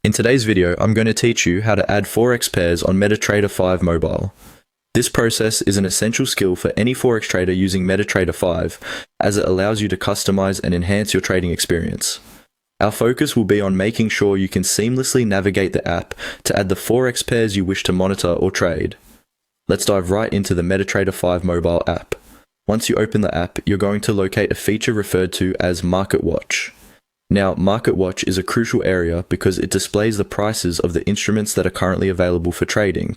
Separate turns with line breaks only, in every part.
In today's video, I'm going to teach you how to add Forex pairs on MetaTrader 5 mobile. This process is an essential skill for any Forex trader using MetaTrader 5, as it allows you to customize and enhance your trading experience. Our focus will be on making sure you can seamlessly navigate the app to add the Forex pairs you wish to monitor or trade. Let's dive right into the MetaTrader 5 mobile app. Once you open the app, you're going to locate a feature referred to as Market Watch. Now, Market Watch is a crucial area because it displays the prices of the instruments that are currently available for trading.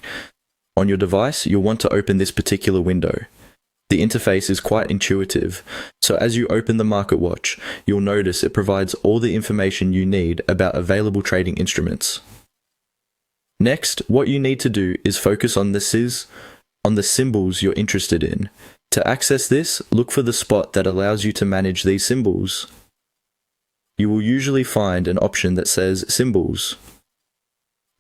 On your device, you'll want to open this particular window. The interface is quite intuitive, so as you open the Market Watch, you'll notice it provides all the information you need about available trading instruments. Next, what you need to do is focus on the symbols you're interested in. To access this, look for the spot that allows you to manage these symbols. You will usually find an option that says Symbols.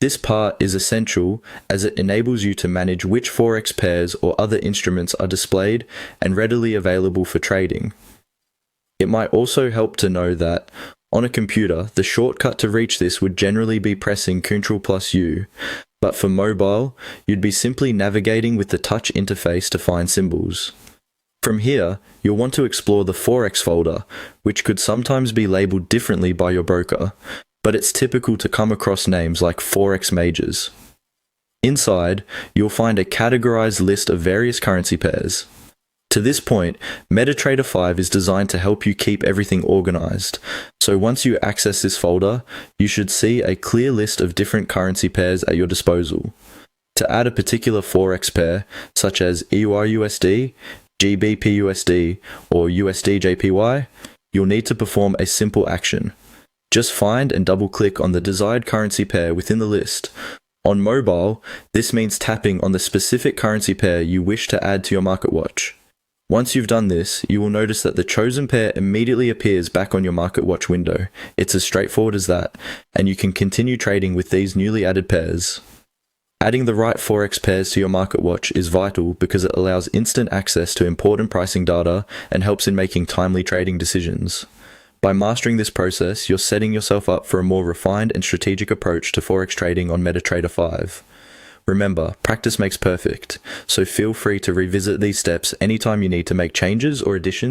This part is essential as it enables you to manage which Forex pairs or other instruments are displayed and readily available for trading. It might also help to know that, on a computer, the shortcut to reach this would generally be pressing Ctrl+U, but for mobile, you'd be simply navigating with the touch interface to find symbols. From here, you'll want to explore the Forex folder, which could sometimes be labeled differently by your broker, but it's typical to come across names like Forex Majors. Inside, you'll find a categorized list of various currency pairs. To this point, MetaTrader 5 is designed to help you keep everything organized, so once you access this folder, you should see a clear list of different currency pairs at your disposal. To add a particular Forex pair, such as EURUSD, GBPUSD, or USDJPY, you'll need to perform a simple action. Just find and double-click on the desired currency pair within the list. On mobile, this means tapping on the specific currency pair you wish to add to your Market Watch. Once you've done this, you will notice that the chosen pair immediately appears back on your Market Watch window. It's as straightforward as that, and you can continue trading with these newly added pairs. Adding the right Forex pairs to your Market Watch is vital because it allows instant access to important pricing data and helps in making timely trading decisions. By mastering this process, you're setting yourself up for a more refined and strategic approach to Forex trading on MetaTrader 5. Remember, practice makes perfect, so feel free to revisit these steps anytime you need to make changes or additions